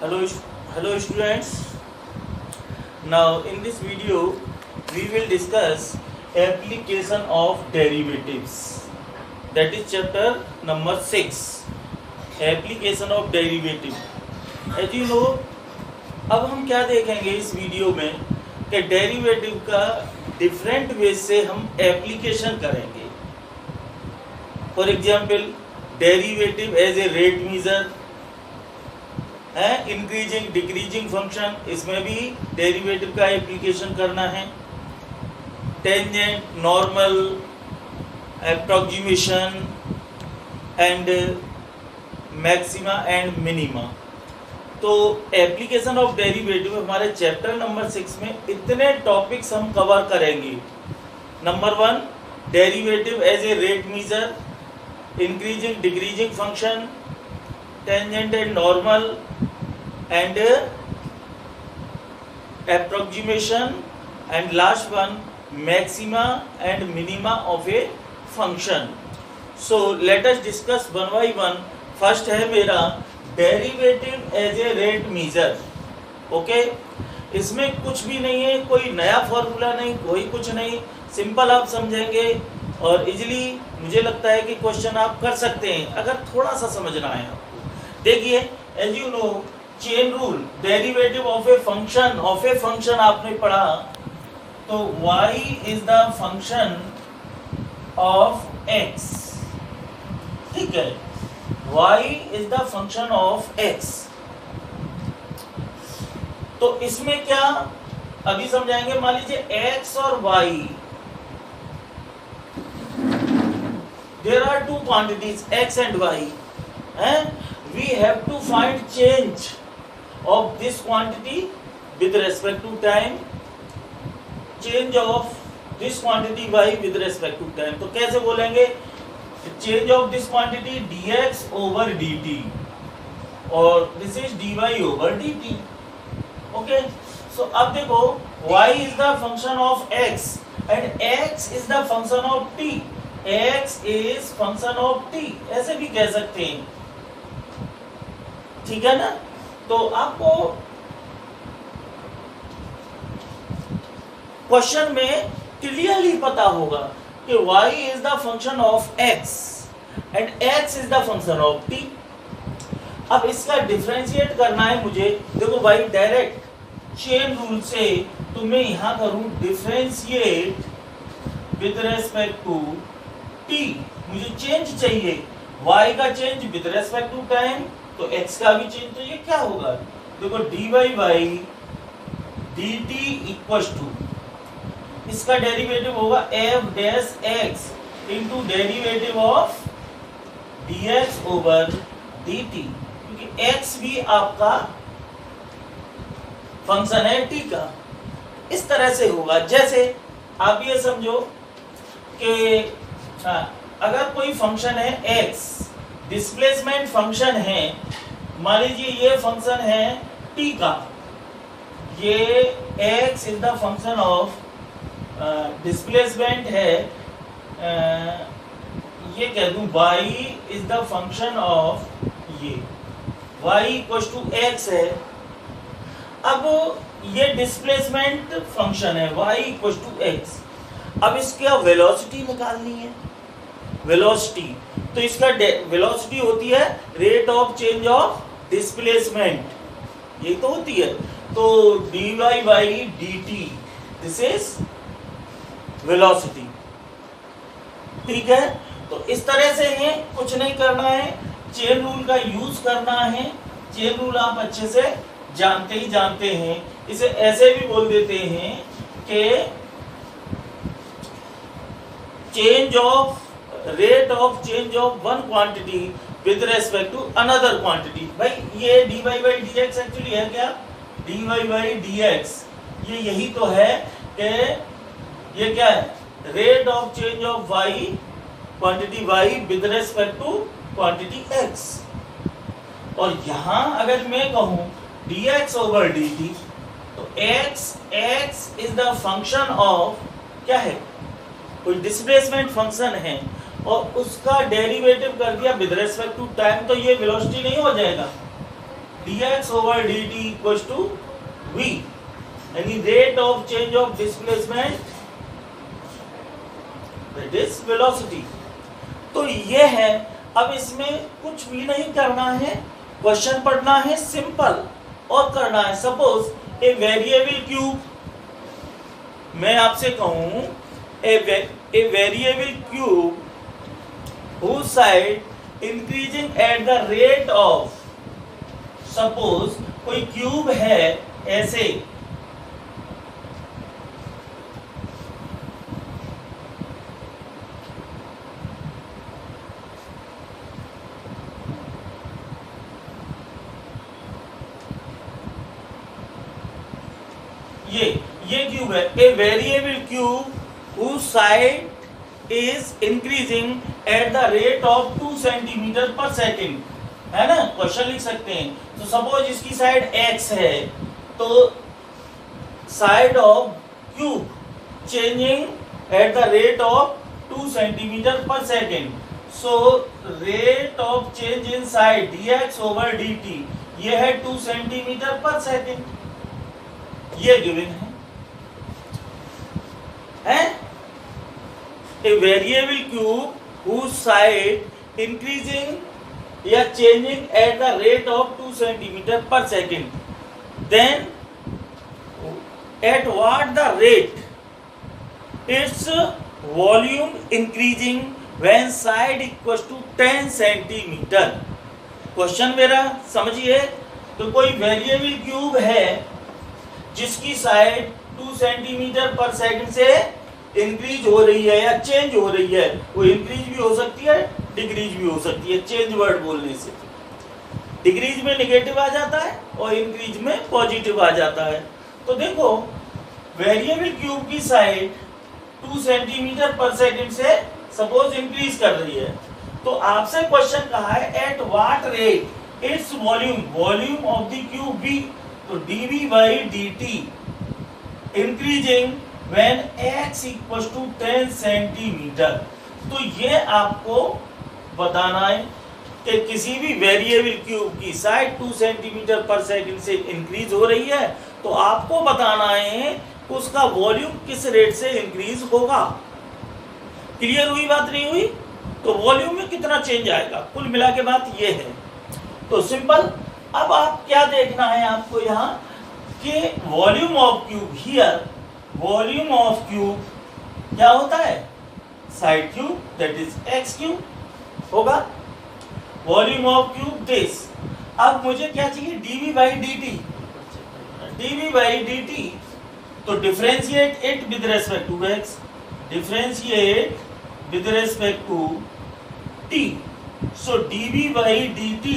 Hello students. Now in this video we will discuss application of derivatives. That is chapter number 6. Application of derivative. As you know, अब हम क्या देखेंगे इस video में कि derivative का डिफरेंट वे से हम एप्लीकेशन करेंगे. For example derivative as a rate measure है, इंक्रीजिंग डिक्रीजिंग फंक्शन, इसमें भी डेरिवेटिव का एप्लीकेशन करना है. Tangent, normal, approximation and maxima and minima. तो एप्लीकेशन ऑफ डेरिवेटिव हमारे चैप्टर नंबर 6 में इतने टॉपिक्स हम कवर करेंगे. Number 1 derivative as a rate measure, increasing decreasing function, tangent and normal and approximation, and last one maxima and minima of a function. So let us discuss one by one. First है मेरा derivative as a rate measure. Okay, इसमें कुछ भी नहीं है, कोई नया formula नहीं, कोई कुछ नहीं, सिंपल आप समझेंगे और इजीली मुझे लगता है कि क्वेश्चन आप कर सकते हैं अगर थोड़ा सा समझना है आपको. देखिए, as you know, chain rule, derivative of a function आपने पढ़ा, तो y is the function of x. ठीक है, y is the function of x. तो इसमें क्या अभी समझाएंगे. मान लीजिए x और y, there are two quantities x and y, we have to find change of this quantity with respect to time, change of this quantity y with respect to time. तो कैसे बोलेंगे, change of this quantity dx over dt और this is dy over dt. Okay, so अब देखो, y is the function of x and x is the function of t. x is function of t, ऐसे भी कह सकते हैं. ठीक है ना. तो आपको क्वेश्चन में क्लियरली पता होगा कि y is the function of x and x is the function of t. अब इसका डिफरेंशिएट करना है मुझे. देखो भाई, डायरेक्ट चेन रूल से तो मैं यहां करूं differentiate with respect to t. मुझे चेंज चाहिए, y का change with respect to time, तो x का भी चेंज. तो ये क्या होगा, देखो dy by dt equal to, इसका डेरिवेटिव होगा f dash x into derivative of dx over dt, क्योंकि x भी आपका फंक्शन है t का. इस तरह से होगा. जैसे आप ये समझो कि अगर कोई फंक्शन है x, डिस्प्लेसमेंट फंक्शन है, मान लीजिए ये फंक्शन है t का, ये x is the function of displacement है, ये कह दूं y is the function of ये y इक्वल टू x है. अब ये डिस्प्लेसमेंट फंक्शन है y इक्वल टू x. अब इसका वेलोसिटी निकालनी है. वेलोसिटी, तो इसका वेलोसिटी होती है rate of change of displacement, यही तो होती है. तो dy by dt, this is velocity. ठीक है, तो इस तरह से है, कुछ नहीं करना है, चेन रूल का यूज करना है. चेन रूल आप अच्छे से जानते ही जानते हैं. इसे ऐसे भी बोल देते हैं कि change of rate of change of one quantity with respect to another quantity. भाई ये dy बाई dx एक्चुअली है क्या, dy बाई dx, ये यही तो है कि ये क्या है, rate of change of y, quantity y with respect to quantity x. और यहां अगर मैं कहूं dx ओवर dt, तो x is the function of क्या है, कोई डिस्प्लेसमेंट फंक्शन है और उसका डेरिवेटिव कर दिया विद रेस्पेक्ट टू टाइम, तो ये वेलोसिटी नहीं हो जाएगा. dx over dt equals to v, यानी rate of change of displacement that is velocity। तो ये है। अब इसमें कुछ भी नहीं करना है, क्वेश्चन पढ़ना है सिंपल और करना है। सपोज ए वेरिएबल क्यूब, मैं आपसे कहूं a variable cube whose side increasing at the rate of, suppose कोई क्यूब है ऐसे, ये क्यूब है, a variable cube whose side is increasing at the rate of 2 centimetre per second, है ना। क्वेश्चन लिख सकते हैं। तो सपोज इसकी साइड x है, तो side of cube changing at the rate of 2 centimetre per second, so rate of change in side dx over dt, ये है 2 सेंटीमीटर पर सेकेंड, ये गिवन है। A variable cube whose side increasing या changing at the rate of 2 centimeter per second, then at what the rate its volume increasing when side equals to 10 centimeter। Question मेरा समझिए, तो कोई variable cube है जिसकी side 2 centimetre per second से increase हो रही है या चेंज हो रही है। वो इंक्रीज भी हो सकती है, डिक्रीज भी हो सकती है। चेंज वर्ड बोलने से डिक्रीज में नेगेटिव आ जाता है और इंक्रीज में पॉजिटिव आ जाता है। तो देखो वेरिएबल क्यूब की साइड 2 सेंटीमीटर पर सेकंड से सपोज इंक्रीज कर रही है, तो आपसे क्वेश्चन कहा है at what rate its volume of the cube be, तो dv by dt increasing when x equals to 10 centimetre. तो ये आपको बताना है कि किसी भी वेरिएबल क्यूब की साइड 2 सेंटीमीटर पर सेकंड से इंक्रीज हो रही है, तो आपको बताना है कि उसका वॉल्यूम किस रेट से इंक्रीज होगा। क्लियर हुई बात, नहीं हुई? तो वॉल्यूम में कितना चेंज आएगा, कुल मिला के बात ये है। तो सिंपल। अब आप क्या देखना है आपको यहाँ कि volume of cube here, volume of cube क्या होता है, side cube, that is X cube होगा। Volume of cube this. अब मुझे क्या चाहिए, dv by dt, dv by dt, तो differentiate it with respect to x, differentiate with respect to t, so dv by dt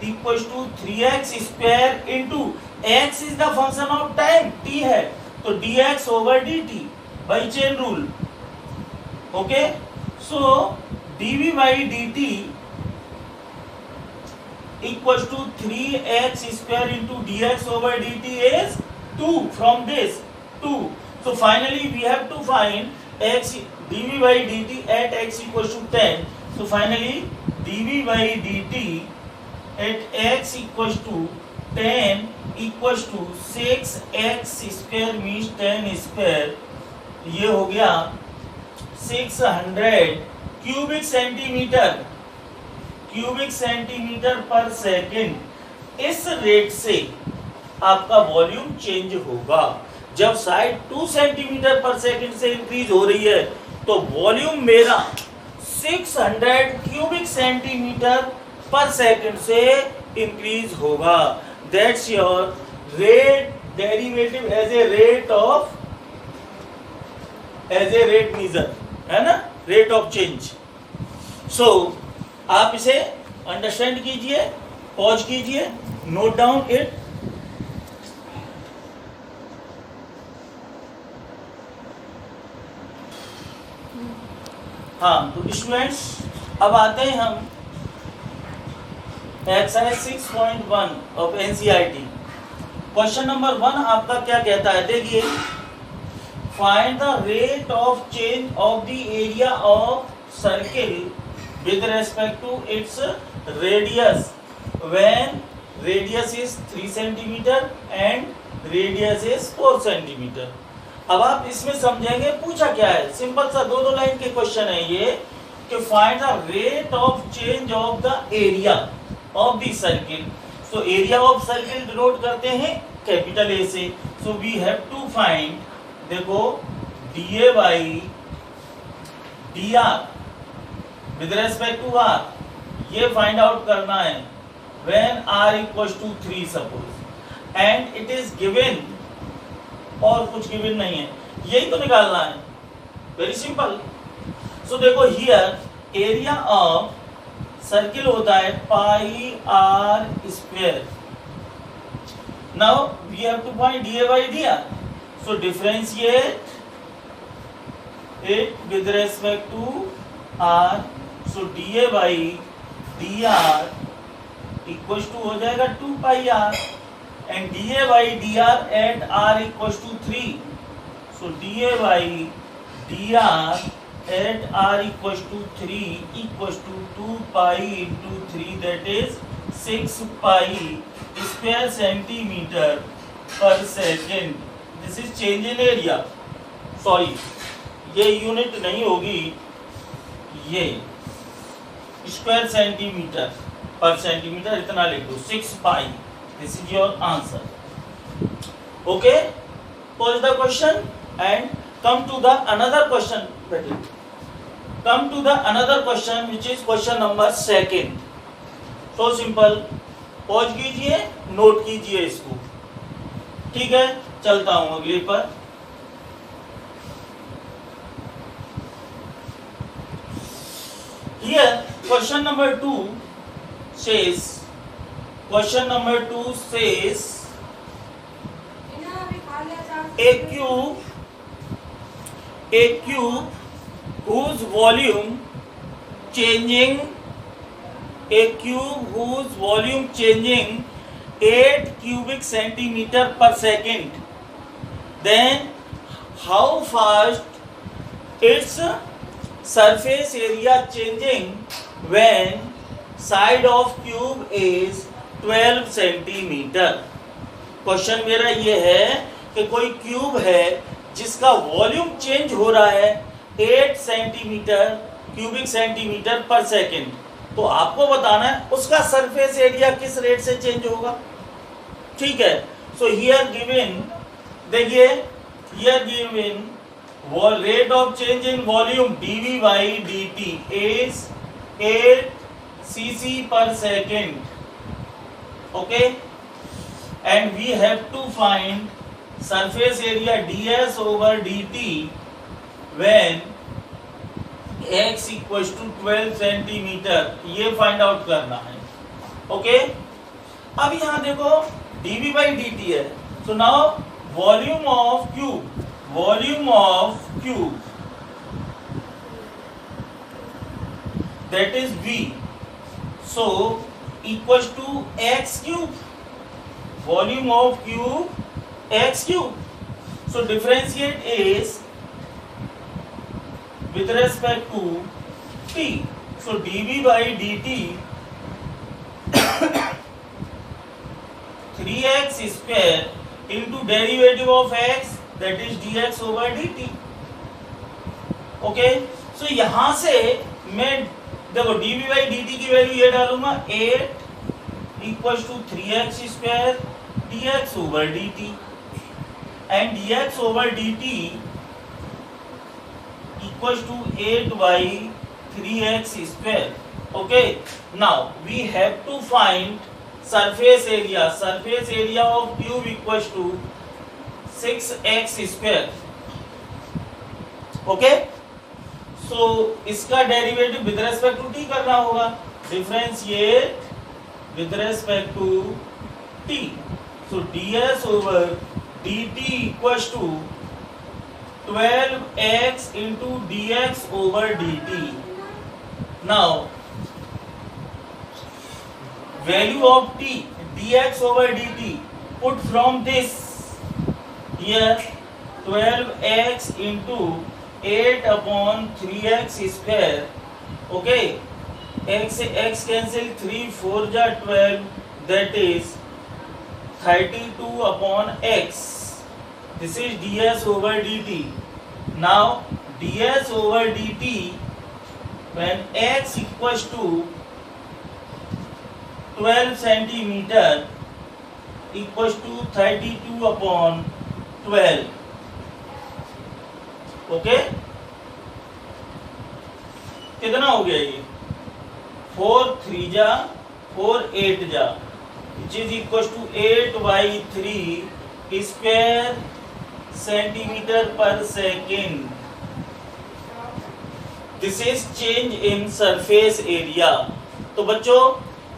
equals to 3x square into x is the function of time, t है, तो dx over dt by chain rule. Okay, so dv by dt equals to 3x square into dx over dt is 2 from this 2। So finally we have to find x dv by dt at x equals to 10. So finally dv by dt at x equals to 10 equals to 6x square means 10 square, ये हो गया 600 cubic centimetre per second. इस rate से आपका volume change होगा। जब side 2 centimetre per second से increase हो रही है, तो वॉल्यूम मेरा 600 क्यूबिक सेंटीमीटर पर सेकेंड से इंक्रीज होगा। That's your rate derivative as a rate measure, है ना, रेट ऑफ चेंज। सो आप इसे अंडरस्टैंड कीजिए, पॉज कीजिए, नोट डाउन इट। हाँ, तो स्टूडेंट्स अब आते हैं हम exercise 6.1 of NCERT. Question number 1 आपका क्या कहता है, देखिए, find the rate of change of the area of circle with respect to its radius when radius is 3 centimetre and radius is 4 centimetre. अब आप इसमें समझेंगे पूछा क्या है, सिंपल सा दो लाइन के क्वेश्चन है ये कि find the rate of change of the area of the circle. So area of circle denote करते हैं कैपिटल ए से। So we have to find, देखो D A by D R with respect to R, ये find out करना है when R equals to 3 suppose, and it is given, और कुछ given नहीं है, यही तो निकालना है, वेरी सिंपल। सो देखो हियर एरिया ऑफ सर्किल होता है pi R square. Now we have to find D A by D R. So differentiate it with respect to R. So D A by D R equals to हो जाएगा 2 pi R, and D A by D R at R equals to 3। So D A by D R at R equals to 3 equals to 2 pi into 3, that is 6 pi square centimetre per second. This is change in area, sorry ये unit नहीं होगी, ये square centimetre पर centimetre, इतना लिख दो 6 pi. This is your answer. Okay, pose the question and come to the another question. Come to the another question which is question number 2. So simple, pause कीजिए, note कीजिए इसको, ठीक है। चलता हूं अगले पर। Here question number 2 says, question number 2 says a cube whose volume changing 8 cubic centimeter per second, then how fast its surface area changing when side of cube is 12 centimeter। Question मेरा ये है कि कोई क्यूब है जिसका volume change हो रहा है 8 centimetre cubic centimetre per second, तो आपको बताना है उसका सरफेस एरिया किस रेट से चेंज होगा, ठीक है। सो हियर गिवन, देखिए here given rate of change in volume dV by dt is 8 cc per second, okay, and we have to find surface area ds over dt when x equals to 12 centimeter, ये find out करना है, okay. अब यहाँ देखो dV by dt है, so now volume of cube that is V, so equals to x cube, volume of cube x cube. So differentiate is with respect to t, so dV by dt 3x square into derivative of x, that is dx over dt, okay. So यहां से मैं देखो dv by dt की value ये डालूंगा 8 equals to 3x square dx over dt, and dx over dt equals to 8 by 3x square, okay. Now we have to find surface area of cube equals to 6x square, okay. So इसका derivative with respect to T करना होगा, differentiate with respect to T. So ds over dt equals to 12x into dx over dt. Now value of t dx over dt, put from this here 12x into 8 upon 3x square, okay, x से x cancel 3 4 जा 12 that is 32 upon x. This is ds over dt. Now ds over dt when x equals to 12 centimeter equals to 32 upon 12. Okay, कितना हो गया ये? 4 3 जा 4 8 जा, which is equals to 8/3 square centimeter per second. This is change in surface area. तो बच्चों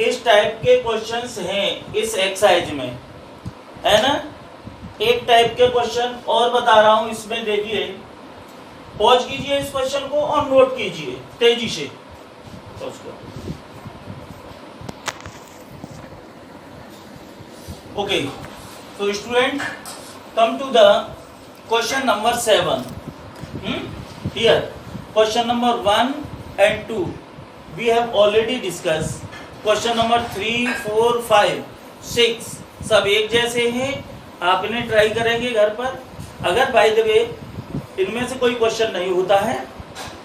इस type के क्वेश्चंस हैं इस एक्सरसाइज में, है ना। एक टाइप के क्वेश्चन और बता रहा हूं इसमें, देखिए पॉज कीजिए इस क्वेश्चन को और नोट कीजिए तेजी से। Okay, so student, come to the question number 7. Here question number 1 and 2 we have already discussed. Question number 3 4 5 6 सब एक जैसे हैं, आप इन्हें ट्राई करेंगे घर पर। अगर बाय द वे इनमें से कोई क्वेश्चन नहीं होता है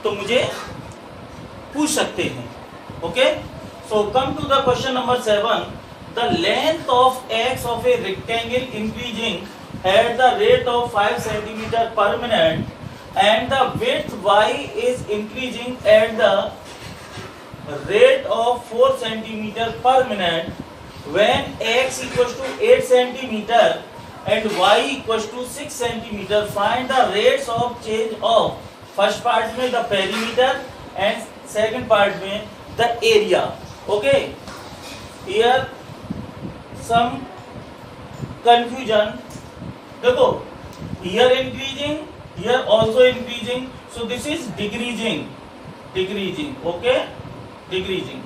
तो मुझे पूछ सकते हैं। Okay, so come to the question number 7. The length of x of a rectangle increasing at the rate of 5 centimeter per minute and the width y is increasing at the rate of 4 centimeter per minute when x equals to 8 centimeter and y equals to 6 centimeter. Find the rates of change of first part में the perimeter and second part में the area. Okay, here some confusion. देखो, here increasing, here also increasing, so this is decreasing. Okay, decreasing.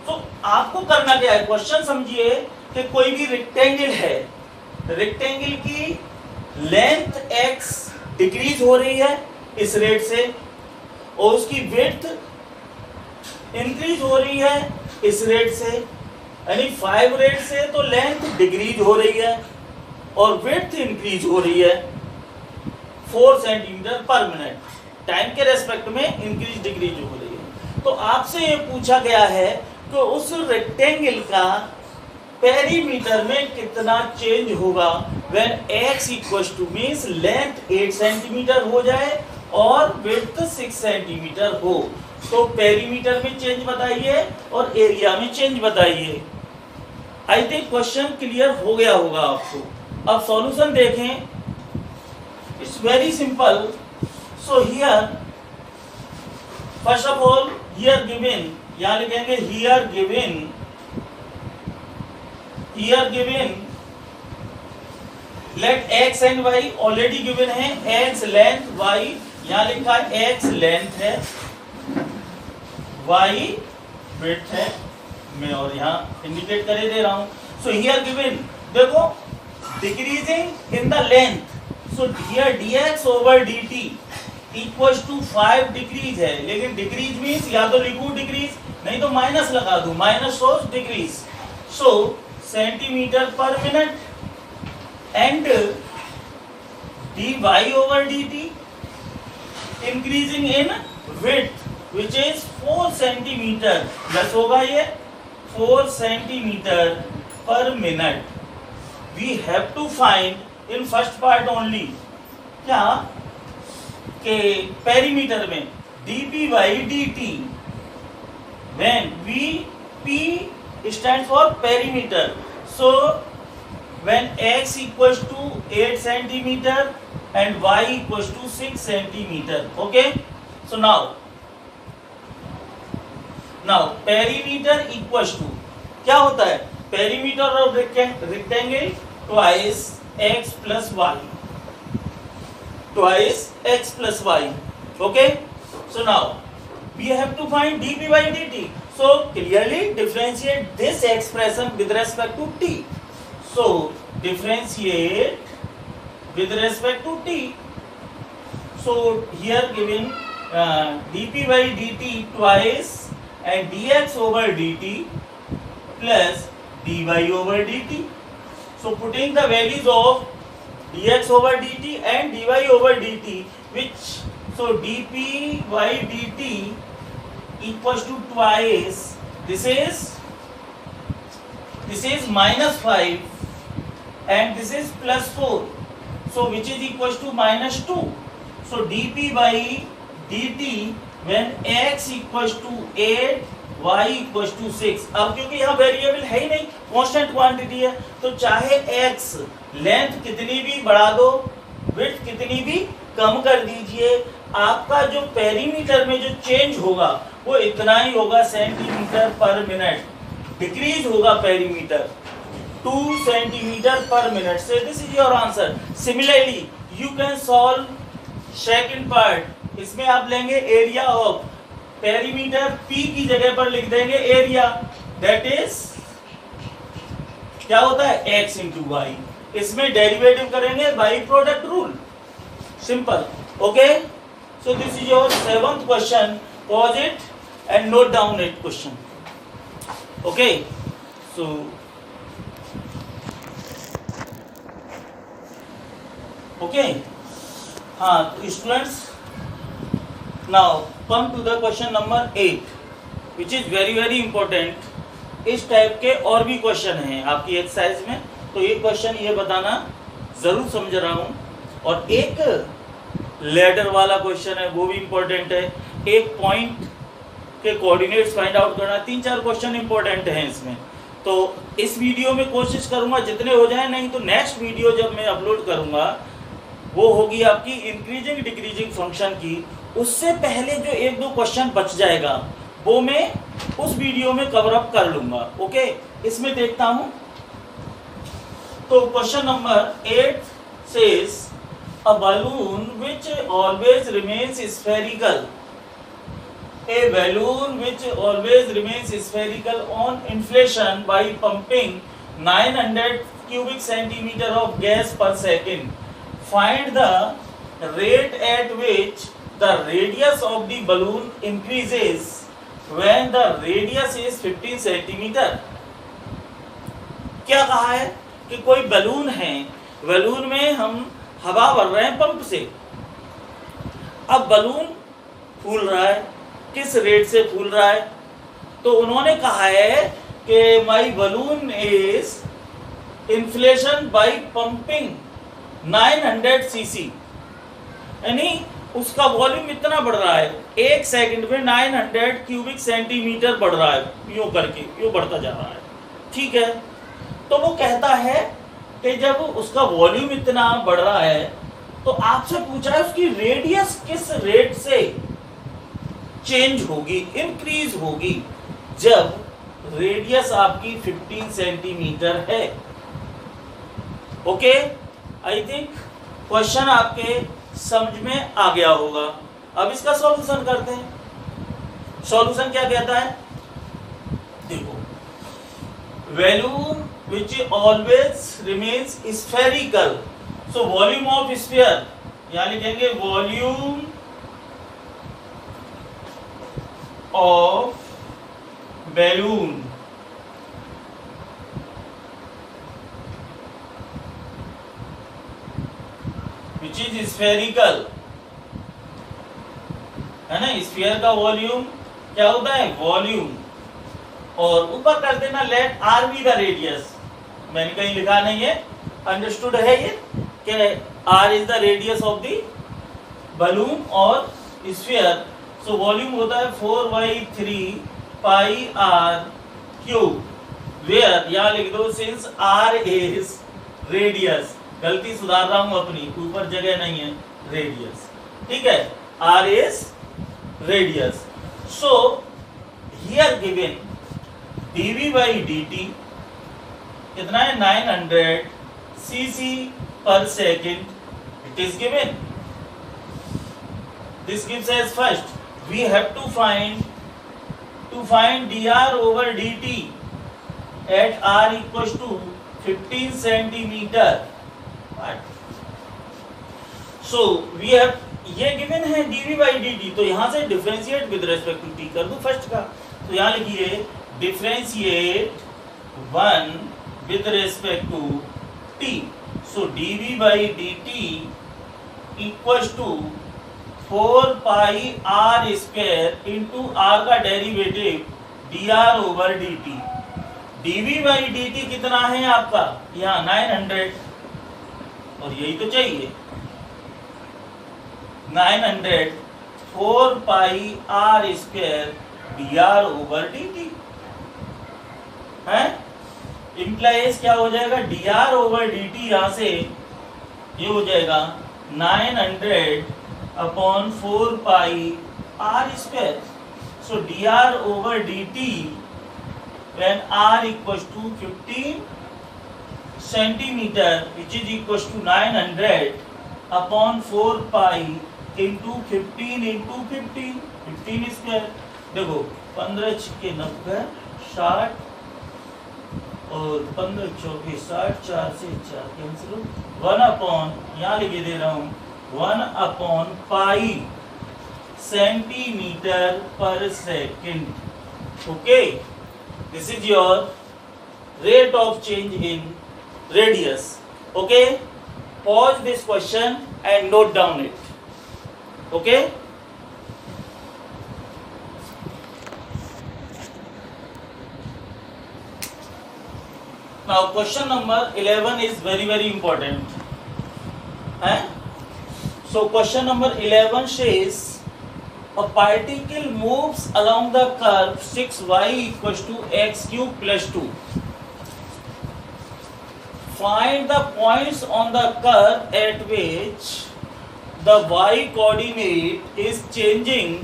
तो आपको करना क्या है, question समझिए कि कोई भी रेक्टेंगल है, रेक्टेंगल की लेंथ x डिक्रीज हो रही है इस रेट से और उसकी विड्थ इंक्रीज हो रही है इस रेट से, यानी 5 रेट से तो लेंथ डिक्रीज हो रही है और विड्थ इंक्रीज हो रही है 4 सेंटीमीटर पर मिनट, टाइम के रेस्पेक्ट में इंक्रीज डिक्रीज हो रही है। तो आपसे ये पूछा गया है कि उस रेक्टेंगल का पेरीमीटर में कितना चेंज होगा when x equals to means length 8 centimetre हो जाए और विड्थ 6 सेंटीमीटर हो। तो पेरीमीटर में चेंज बताइए और एरिया में चेंज बताइए। आई थिंक क्वेश्चन क्लियर हो गया होगा आपको। अब सॉल्यूशन देखें, it's very simple. So here first of all here given, यहां लिखेंगे here given let x and y already given है, x लेंथ y यहां लिखा है, x लेंथ है y विड्थ है, मैं और यहाँ इंडिकेट करे दे रहा हूं। सो हियर गिवन, देखो decreasing in the length, so here dx over dt equals to 5 decrease है, लेकिन डिक्रीज मींस या तो लिखूं डिक्रीज नहीं तो माइनस लगा दूं, minus shows decrease. So centimeter per minute and dy over dt increasing in width which is 4 centimeter, plus होगा ये 4 centimeter per minute. We have to find in first part only क्या के perimeter में dp/dt when p stands for perimeter, so when x equals to 8 centimeter and y equals to 6 centimeter. Okay, so now perimeter equals to क्या होता है, perimeter of rectangle twice x plus y। Okay, so now we have to find dp/dt, so clearly differentiate this expression with respect to t। So differentiate with respect to t, so here given dp/dt twice and dx over dt plus dy over dt. So putting the values of dx over dt and dy over dt, which so dp by dt equals to twice, this is minus 5 and this is plus 4, so which is equals to minus 2. So dp by dt when x equals to 8 y equals to 6. अब क्योंकि यहाँ variable है ही नहीं, constant quantity है, तो चाहे x length कितनी भी बढ़ा दो, विड्थ कितनी भी कम कर दीजिए, आपका जो पेरीमीटर में जो चेंज होगा वो इतना ही होगा सेंटीमीटर पर मिनट. डिक्रीज होगा पेरीमीटर 2 सेंटीमीटर पर मिनट. से this is your answer. Similarly you can solve second part. इसमें आप लेंगे एरिया ऑफ पेरीमीटर, P की जगह पर लिख देंगे एरिया, दैट इज क्या होता है x इंटू वाई. इसमें डेरिवेटिव करेंगे by product rule. Simple. Okay, so this is your 7th question. Pause it and note down it question. Okay, so okay, हाँ students, now come to the question number 8 which is very important. इस type के और भी question हैं आपकी exercise में, तो ये क्वेश्चन ये बताना जरूर समझ रहा हूँ. और एक लेडर वाला क्वेश्चन है वो भी इम्पोर्टेंट है. एक पॉइंट के कोऑर्डिनेट्स फाइंड आउट करना. 3-4 क्वेश्चन इंपॉर्टेंट हैं इसमें. तो इस वीडियो में कोशिश करूँगा जितने हो जाए, नहीं तो नेक्स्ट वीडियो जब मैं अपलोड करूँगा वो होगी आपकी इंक्रीजिंग डिक्रीजिंग फंक्शन की. उससे पहले जो 1-2 क्वेश्चन बच जाएगा वो मैं उस वीडियो में कवर अप कर लूंगा. ओके, इसमें देखता हूं. तो question number 8 says a balloon which always remains spherical. A balloon which always remains spherical on inflation by pumping 900 cubic centimeter of gas per second. Find the rate at which the radius of the balloon increases when the radius is 15 centimeter. क्या कहा है कि कोई balloon है, balloon में हम हवा भर रहे हैं पंप से. अब बलून फूल रहा है, किस रेट से फूल रहा है? तो उन्होंने कहा है कि my balloon is inflation by pumping 900 cc, यानी उसका वॉल्यूम इतना बढ़ रहा है, 1 सेकंड में 900 क्यूबिक सेंटीमीटर बढ़ रहा है, यूं करके यूं बढ़ता जा रहा है. ठीक है, तो वो कहता है कि जब उसका वॉल्यूम इतना बढ़ रहा है तो आपसे पूछा है उसकी रेडियस किस रेट से चेंज होगी, इंक्रीज होगी, जब रेडियस आपकी 15 सेंटीमीटर है. ओके, आई थिंक क्वेश्चन आपके समझ में आ गया होगा. अब इसका सॉल्यूशन करते हैं. सॉल्यूशन क्या कहता है? देखो, volume which always remains spherical. So volume of sphere, यहां लिखेंगे volume of balloon which is spherical, है ना. स्फीयर का वॉल्यूम क्या होता है? वॉल्यूम. और ऊपर कर देना let r be the radius. मैंने कहीं लिखा नहीं है, अंडरस्टूड है ये कि r is the radius of the balloon और स्फीयर. सो वॉल्यूम होता है 4/3 पाई आर क्यूब, वेयर यहां लिख दो सिंस आर इज रेडियस. गलती सुधार रहा हूं अपनी, ऊपर जगह नहीं है, रेडियस. ठीक है, r is radius. So here given dv by dt कितना है? 900 cc per second. It is given. This gives us first we have to find dr over dt at r equals to 15 centimeter. So we have ये given है dv by dt, तो यहां से differentiate with respect to t कर दूं first का. तो यहां लिखिए differentiate 1 with respect to t. So dv by dt equals to 4 pi r square into r का derivative dr over dt. dv by dt कितना है आपका यहाँ 900, और यही तो चाहिए 900 4 पाई r square dr over dt है. इम्प्लाइज क्या हो जाएगा, dr ओवर dt यहाँ से ये हो जाएगा 900 upon 4 pi r square. So dr over dt when r equals to 15 centimeter which is equals to 900 upon 4 pi into 15 into 15 square. देखो 15 छिके 90 60 और 15 चौके 60, 4 से 4 कैंसिल. 1 अपॉन यहाँ लिखे दे रहा हूँ 1 upon pi centimetre per second. Okay, this is your rate of change in radius. Okay, pause this question and note down it. Okay, now question number 11 is very important. So question number 11 says a particle moves along the curve 6y equals to x cube plus 2. Find the points on the curve at which the y coordinate is changing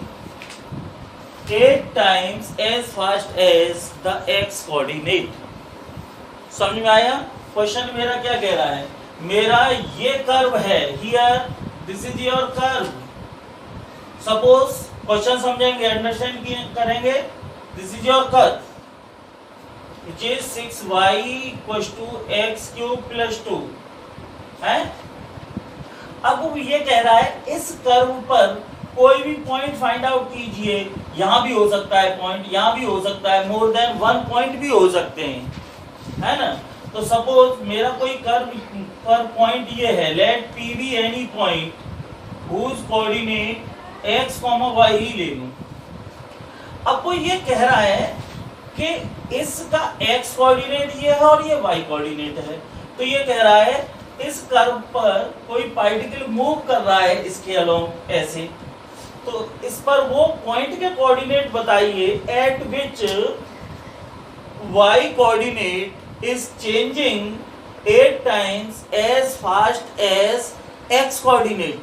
8 times as fast as the x coordinate. समझ में आया? Question मेरा क्या कह रहा है, मेरा ये कर्व है, here this is your curve. Suppose question समझेंगे, अंडरस्टैंड करेंगे. This is your curve which is 6y equals to x cube plus 2 है. अब वो ये कह रहा है इस कर्व पर कोई भी पॉइंट फाइंड आउट कीजिए. यहाँ भी हो सकता है पॉइंट, यहाँ भी हो सकता है, मोर देन 1 पॉइंट भी हो सकते हैं, है ना. तो सपोज मेरा कोई कर्व पर पॉइंट ये है, let p be any point whose coordinate x, y ही ले लूं. अब वो ये कह रहा है कि इसका x कोऑर्डिनेट ये है और ये y कोऑर्डिनेट है. तो ये कह रहा है इस कर्व पर कोई पार्टिकल मूव कर रहा है इसके अलोंग ऐसे. तो इस पर वो पॉइंट के कोऑर्डिनेट बताइए at which y coordinate is changing 8 times as fast as x coordinate.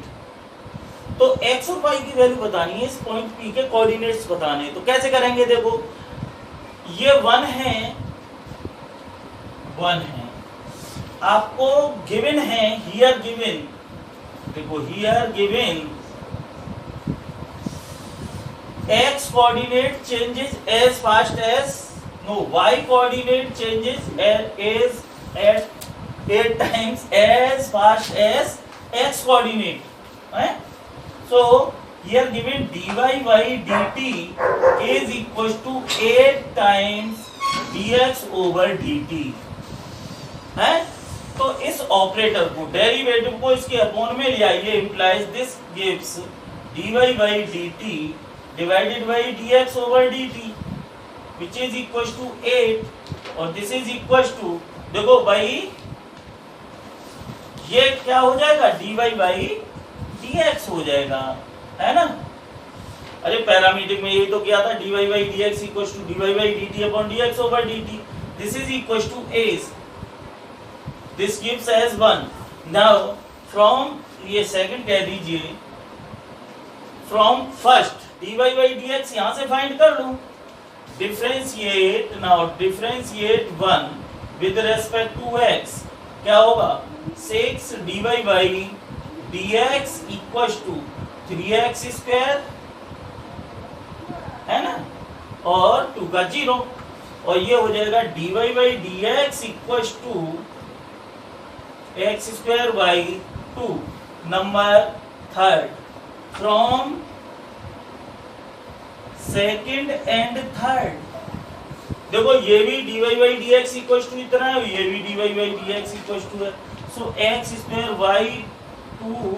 तो x और y की वैल्यू बतानी है, इस पॉइंट P के कोऑर्डिनेट्स बताने. तो कैसे करेंगे, देखो ये 1 है, 1 है, आपको गिवन है, हियर गिवन, देखो here given x coordinate changes as fast as, no y coordinate changes as at 8 times as fast as x coordinate है. So here given dy by dt is equals to 8 times dx over dt है. तो इस operator को, derivative को इसके upon में ले आइए. Implies this gives dy by dt divided by dx over dt which is equals to 8 और this is equals to, देखो भाई ये क्या हो जाएगा, dy by dx हो जाएगा, है ना. अरे पैरामीट्रिक में यही तो किया था, dy by dx equals to dy by dt upon dx over dt. This is equals to as, this gives as 1. Now from ये सेकंड कह दीजिए, from first dy by dx यहाँ से फाइंड कर लूं. Differentiate, now differentiate 1 with respect to x, क्या होगा 6 dy by dx equals to 3x square, है ना, और 2 का 0, और ये हो जाएगा dy by dx equals to x square by 2. Number third, from second and third, देखो ये भी dy by D X equal to इतना है, ये भी dy by D X equal to है। So X square Y 2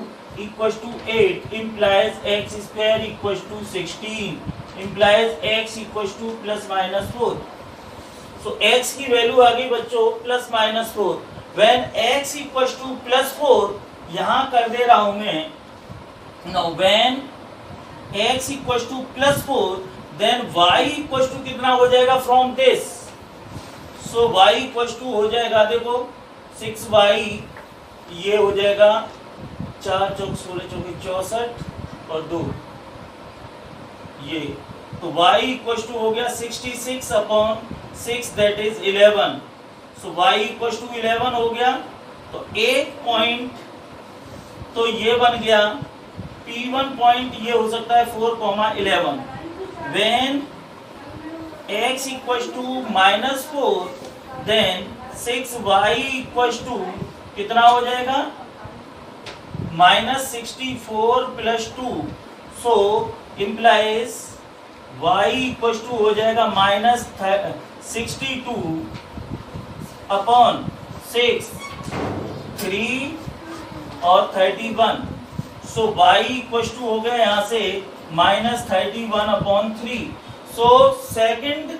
equal to 8 implies X square equal to 16 implies X equal to plus minus 4। So X की वैल्यू आ गई बच्चों plus minus 4। When x equal to plus 4, यहां कर दे रहा हूं मैं, now when x equal to plus 4 then y equal to कितना हो जाएगा from this. So y equal to हो जाएगा, देखो 6y, ये हो जाएगा 4 चौक 16 चौके 64 और 2 ये, तो y इक्वल टू हो गया 66 upon 6 that is 11। So y equal to 11 हो गया। तो एक पॉइंट तो ये बन गया P1 पॉइंट, ये हो सकता है 4,11। When x equals to -4 then 6y equals to कितना हो जाएगा -64 + 2। सो implies y equals to हो जाएगा -62 अपॉन 6, 3 और 31। सो y इक्वल टू हो गया यहाँ से -31 अपॉन 3। सो सेकंड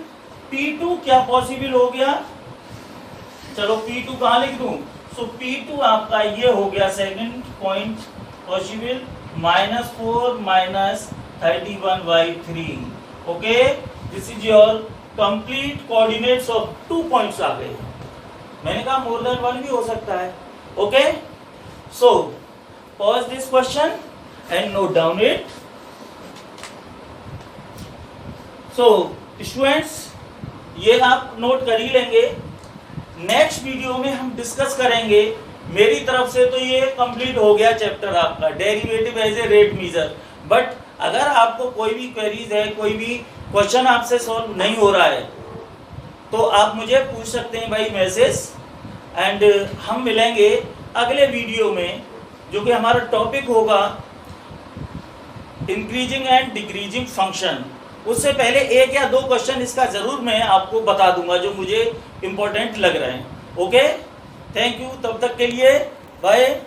P2 क्या पॉसिबल हो गया, चलो P2 कहाँ लिख दूं। सो P2 आपका ये हो गया second point possible -4 -31/3। Okay, this is your complete coordinates of 2 points आ गए। मैंने कहा मोर देन 1 भी हो सकता है। Okay, so pause this question and note down it. So students, ये आप नोट कर ही लेंगे। नेक्स्ट वीडियो में हम डिस्कस करेंगे, मेरी तरफ से तो ये कंप्लीट हो गया चैप्टर आपका derivative as a rate measure. But अगर आपको कोई भी क्वेरीज है, कोई भी क्वेश्चन आपसे सॉल्व नहीं हो रहा है, तो आप मुझे पूछ सकते हैं भाई मैसेज। एंड हम मिलेंगे अगले वीडियो में, जो कि हमारा टॉपिक होगा इंक्रीजिंग एंड डिक्रीजिंग फंक्शन। उससे पहले 1 या 2 क्वेश्चन इसका जरूर मैं आपको बता दूंगा जो मुझे इंपॉर्टेंट लग रहे हैं। ओके, थैंक यू, तब तक के लिए बाय।